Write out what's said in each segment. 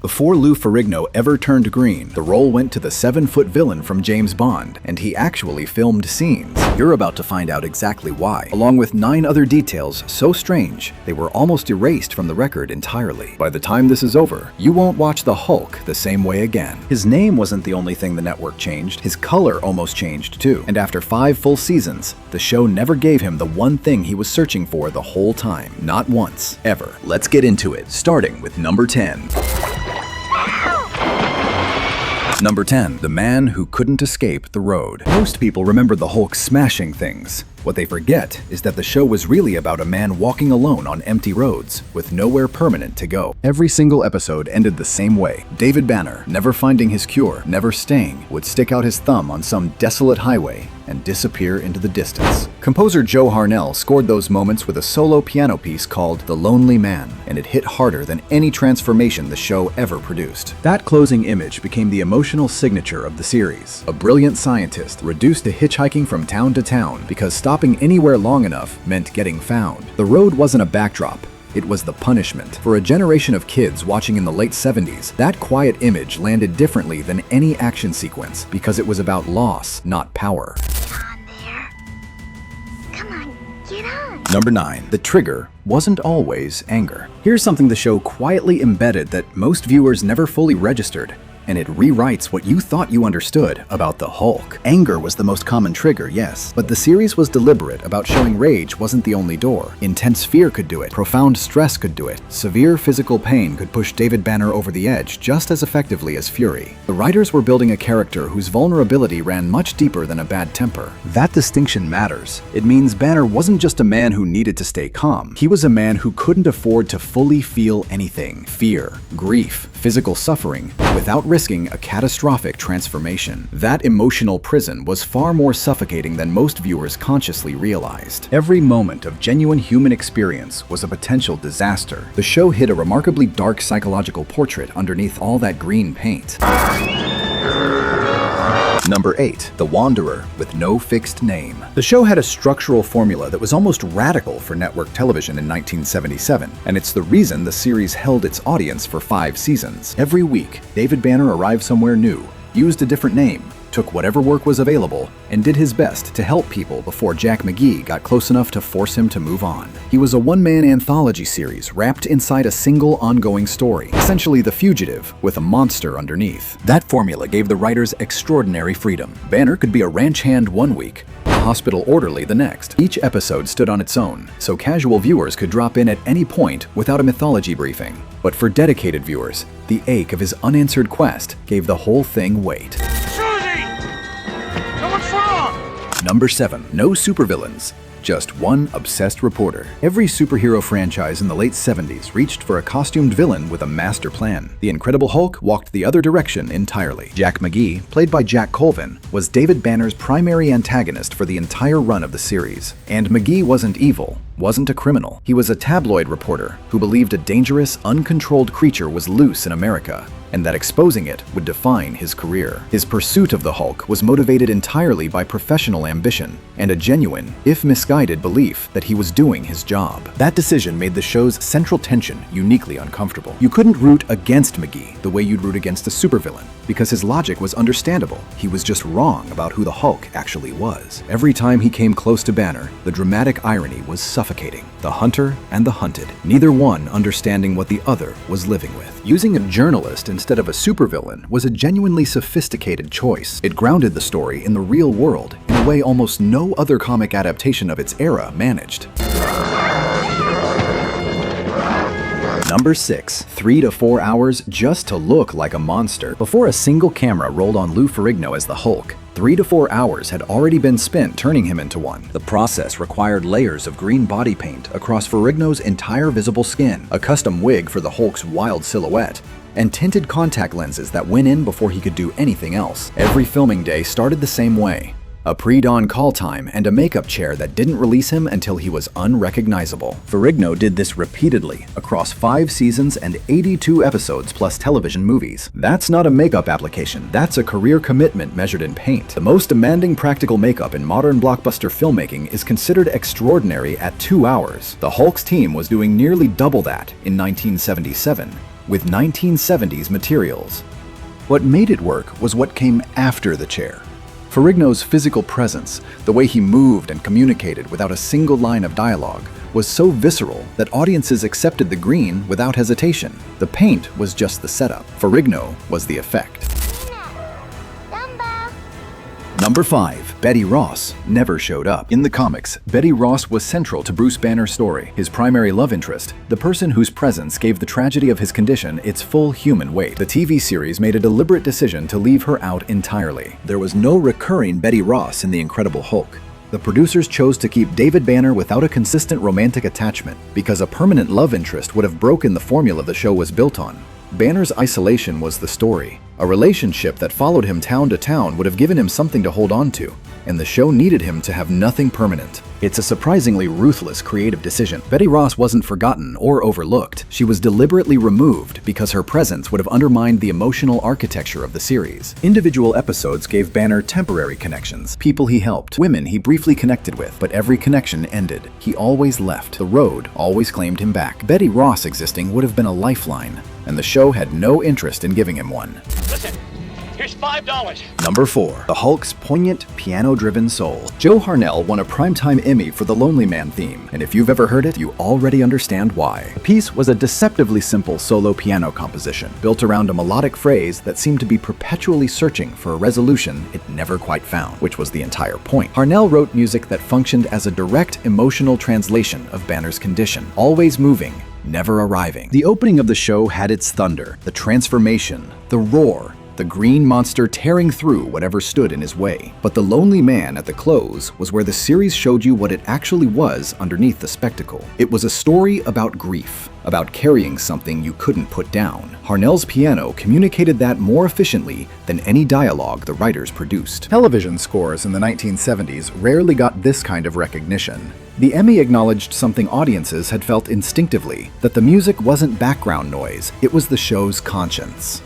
Before Lou Ferrigno ever turned green, the role went to the 7-foot villain from James Bond, and he actually filmed scenes. You're about to find out exactly why, along with 9 other details so strange they were almost erased from the record entirely. By the time this is over, you won't watch the Hulk the same way again. His name wasn't the only thing the network changed, his color almost changed too. And after 5 full seasons, the show never gave him the one thing he was searching for the whole time. Not once, ever. Let's get into it, starting with number 10. Number 10. The Man Who Couldn't Escape the Road. Most people remember the Hulk smashing things. What they forget is that the show was really about a man walking alone on empty roads, with nowhere permanent to go. Every single episode ended the same way. David Banner, never finding his cure, never staying, would stick out his thumb on some desolate highway and disappear into the distance. Composer Joe Harnell scored those moments with a solo piano piece called The Lonely Man, and it hit harder than any transformation the show ever produced. That closing image became the emotional signature of the series. A brilliant scientist reduced to hitchhiking from town to town because stopping anywhere long enough meant getting found. The road wasn't a backdrop. It was the punishment. For a generation of kids watching in the late 70s, that quiet image landed differently than any action sequence because it was about loss, not power. Number 9. The trigger wasn't always anger. Here's something the show quietly embedded that most viewers never fully registered, and it rewrites what you thought you understood about the Hulk. Anger was the most common trigger, yes, but the series was deliberate about showing rage wasn't the only door. Intense fear could do it, profound stress could do it, severe physical pain could push David Banner over the edge just as effectively as fury. The writers were building a character whose vulnerability ran much deeper than a bad temper. That distinction matters. It means Banner wasn't just a man who needed to stay calm. He was a man who couldn't afford to fully feel anything. Fear, grief, physical suffering, without risking a catastrophic transformation. That emotional prison was far more suffocating than most viewers consciously realized. Every moment of genuine human experience was a potential disaster. The show hid a remarkably dark psychological portrait underneath all that green paint. Number 8. The Wanderer with No Fixed Name. The show had a structural formula that was almost radical for network television in 1977, and it's the reason the series held its audience for 5 seasons. Every week, David Banner arrived somewhere new, used a different name, took whatever work was available, and did his best to help people before Jack McGee got close enough to force him to move on. He was a one-man anthology series wrapped inside a single ongoing story, essentially The Fugitive, with a monster underneath. That formula gave the writers extraordinary freedom. Banner could be a ranch hand one week, a hospital orderly the next. Each episode stood on its own, so casual viewers could drop in at any point without a mythology briefing. But for dedicated viewers, the ache of his unanswered quest gave the whole thing weight. Number 7. No supervillains, just one obsessed reporter. Every superhero franchise in the late 70s reached for a costumed villain with a master plan. The Incredible Hulk walked the other direction entirely. Jack McGee, played by Jack Colvin, was David Banner's primary antagonist for the entire run of the series. And McGee wasn't evil, wasn't a criminal. He was a tabloid reporter who believed a dangerous, uncontrolled creature was loose in America, and that exposing it would define his career. His pursuit of the Hulk was motivated entirely by professional ambition and a genuine, if misguided, belief that he was doing his job. That decision made the show's central tension uniquely uncomfortable. You couldn't root against McGee the way you'd root against a supervillain, because his logic was understandable. He was just wrong about who the Hulk actually was. Every time he came close to Banner, the dramatic irony was suffocating. The hunter and the hunted, neither one understanding what the other was living with. Using a journalist instead of a supervillain was a genuinely sophisticated choice. It grounded the story in the real world in a way almost no other comic adaptation of its era managed. Number 6. 3 to 4 hours just to look like a monster. Before a single camera rolled on Lou Ferrigno as the Hulk, 3 to 4 hours had already been spent turning him into one. The process required layers of green body paint across Ferrigno's entire visible skin, a custom wig for the Hulk's wild silhouette, and tinted contact lenses that went in before he could do anything else. Every filming day started the same way. a pre-dawn call time, and a makeup chair that didn't release him until he was unrecognizable. Ferrigno did this repeatedly, across 5 seasons and 82 episodes plus television movies. That's not a makeup application, that's a career commitment measured in paint. The most demanding practical makeup in modern blockbuster filmmaking is considered extraordinary at 2 hours. The Hulk's team was doing nearly double that in 1977, with 1970s materials. What made it work was what came after the chair. Ferrigno's physical presence, the way he moved and communicated without a single line of dialogue, was so visceral that audiences accepted the green without hesitation. The paint was just the setup. Ferrigno was the effect. Number 5. Betty Ross never showed up. In the comics, Betty Ross was central to Bruce Banner's story, his primary love interest, the person whose presence gave the tragedy of his condition its full human weight. The TV series made a deliberate decision to leave her out entirely. There was no recurring Betty Ross in The Incredible Hulk. The producers chose to keep David Banner without a consistent romantic attachment because a permanent love interest would have broken the formula the show was built on. Banner's isolation was the story. A relationship that followed him town to town would have given him something to hold on to, and the show needed him to have nothing permanent. It's a surprisingly ruthless creative decision. Betty Ross wasn't forgotten or overlooked. She was deliberately removed because her presence would have undermined the emotional architecture of the series. Individual episodes gave Banner temporary connections, people he helped, women he briefly connected with, but every connection ended. He always left. The road always claimed him back. Betty Ross existing would have been a lifeline, and the show had no interest in giving him one. Listen, here's $5. Number 4. The Hulk's poignant, piano-driven soul. Joe Harnell won a Primetime Emmy for the Lonely Man theme, and if you've ever heard it, you already understand why. The piece was a deceptively simple solo piano composition, built around a melodic phrase that seemed to be perpetually searching for a resolution it never quite found, which was the entire point. Harnell wrote music that functioned as a direct emotional translation of Banner's condition, always moving, never arriving. The opening of the show had its thunder, the transformation, the roar, the green monster tearing through whatever stood in his way. But the Lonely Man at the close was where the series showed you what it actually was underneath the spectacle. It was a story about grief, about carrying something you couldn't put down. Harnell's piano communicated that more efficiently than any dialogue the writers produced. Television scores in the 1970s rarely got this kind of recognition. The Emmy acknowledged something audiences had felt instinctively, that the music wasn't background noise, it was the show's conscience.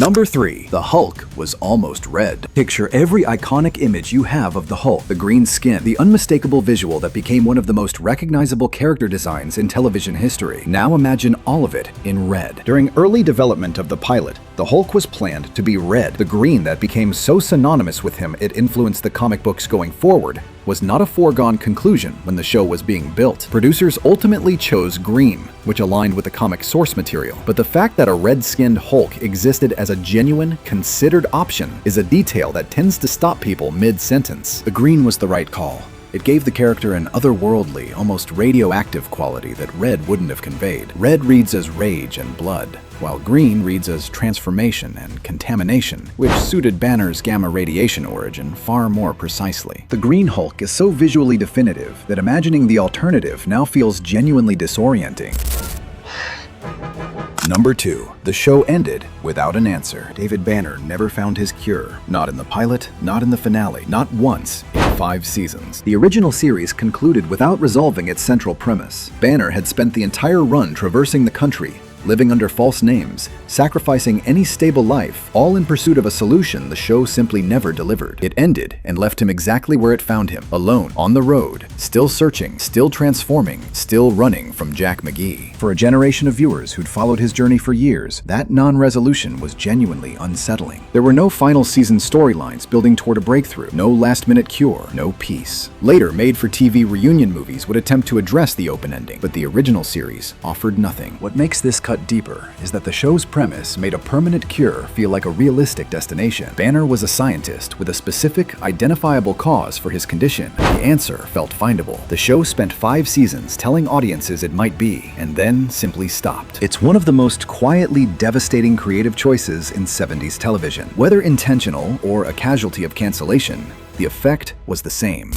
Number 3. The Hulk was almost red. Picture every iconic image you have of the Hulk, the green skin, the unmistakable visual that became one of the most recognizable character designs in television history. Now imagine all of it in red. During early development of the pilot, the Hulk was planned to be red. The green that became so synonymous with him it influenced the comic books going forward was not a foregone conclusion when the show was being built. Producers ultimately chose green, which aligned with the comic source material. But the fact that a red-skinned Hulk existed as a genuine, considered option is a detail that tends to stop people mid-sentence. The green was the right call. It gave the character an otherworldly, almost radioactive quality that red wouldn't have conveyed. Red reads as rage and blood, while green reads as transformation and contamination, which suited Banner's gamma radiation origin far more precisely. The Green Hulk is so visually definitive that imagining the alternative now feels genuinely disorienting. Number 2. The show ended without an answer. David Banner never found his cure. Not in the pilot, not in the finale, not once in 5 seasons. The original series concluded without resolving its central premise. Banner had spent the entire run traversing the country, living under false names, sacrificing any stable life, all in pursuit of a solution the show simply never delivered. It ended and left him exactly where it found him, alone, on the road, still searching, still transforming, still running from Jack McGee. For a generation of viewers who'd followed his journey for years, that non-resolution was genuinely unsettling. There were no final season storylines building toward a breakthrough, no last-minute cure, no peace. Later, made-for-TV reunion movies would attempt to address the open ending, but the original series offered nothing. What makes this cut deeper is that the show's premise made a permanent cure feel like a realistic destination. Banner was a scientist with a specific, identifiable cause for his condition. The answer felt findable. The show spent 5 seasons telling audiences it might be, and then simply stopped. It's one of the most quietly devastating creative choices in 70s television. Whether intentional or a casualty of cancellation, the effect was the same.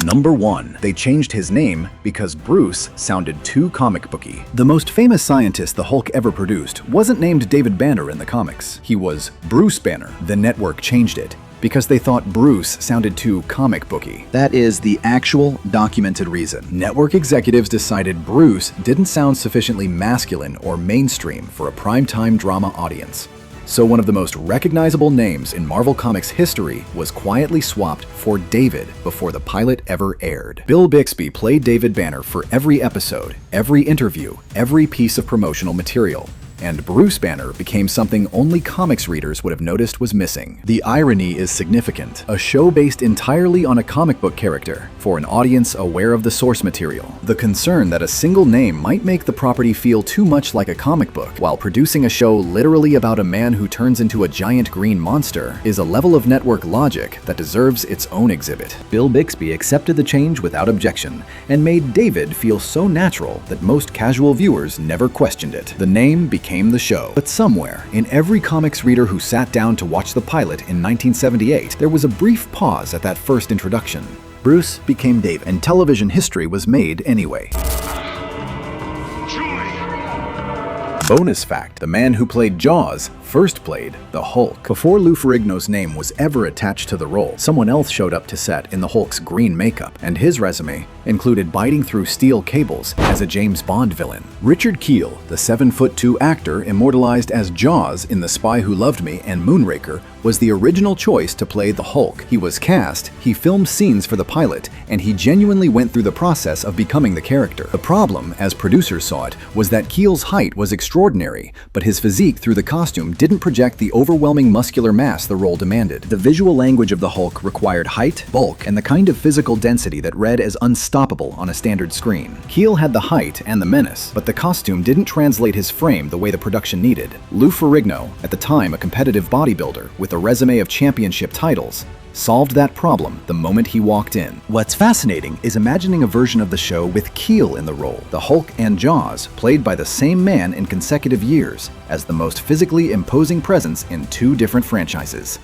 Number 1. They changed his name because Bruce sounded too comic booky. The most famous scientist the Hulk ever produced wasn't named David Banner in the comics. He was Bruce Banner. The network changed it because they thought Bruce sounded too comic booky. That is the actual documented reason. Network executives decided Bruce didn't sound sufficiently masculine or mainstream for a primetime drama audience. So one of the most recognizable names in Marvel Comics history was quietly swapped for David before the pilot ever aired. Bill Bixby played David Banner for every episode, every interview, every piece of promotional material. And Bruce Banner became something only comics readers would have noticed was missing. The irony is significant. A show based entirely on a comic book character, for an audience aware of the source material. The concern that a single name might make the property feel too much like a comic book, while producing a show literally about a man who turns into a giant green monster, is a level of network logic that deserves its own exhibit. Bill Bixby accepted the change without objection, and made David feel so natural that most casual viewers never questioned it. The name became the show. But somewhere, in every comics reader who sat down to watch the pilot in 1978, there was a brief pause at that first introduction. Bruce became David, and television history was made anyway. Bonus fact, the man who played Jaws first played the Hulk. Before Lou Ferrigno's name was ever attached to the role, someone else showed up to set in the Hulk's green makeup, and his resume included biting through steel cables as a James Bond villain. Richard Kiel, the 7'2" actor immortalized as Jaws in The Spy Who Loved Me and Moonraker, was the original choice to play the Hulk. He was cast, he filmed scenes for the pilot, and he genuinely went through the process of becoming the character. The problem, as producers saw it, was that Kiel's height was extraordinary, but his physique through the costume didn't project the overwhelming muscular mass the role demanded. The visual language of the Hulk required height, bulk, and the kind of physical density that read as unstoppable on a standard screen. Kiel had the height and the menace, but the costume didn't translate his frame the way the production needed. Lou Ferrigno, at the time a competitive bodybuilder with a resume of championship titles, solved that problem the moment he walked in. What's fascinating is imagining a version of the show with Kiel in the role, the Hulk and Jaws, played by the same man in consecutive years, as the most physically imposing presence in two different franchises.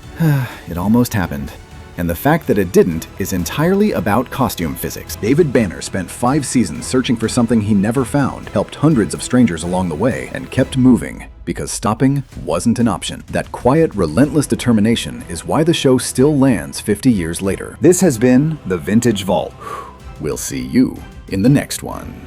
It almost happened. And the fact that it didn't is entirely about costume physics. David Banner spent 5 seasons searching for something he never found, helped hundreds of strangers along the way, and kept moving, because stopping wasn't an option. That quiet, relentless determination is why the show still lands 50 years later. This has been The Vintage Vault. We'll see you in the next one.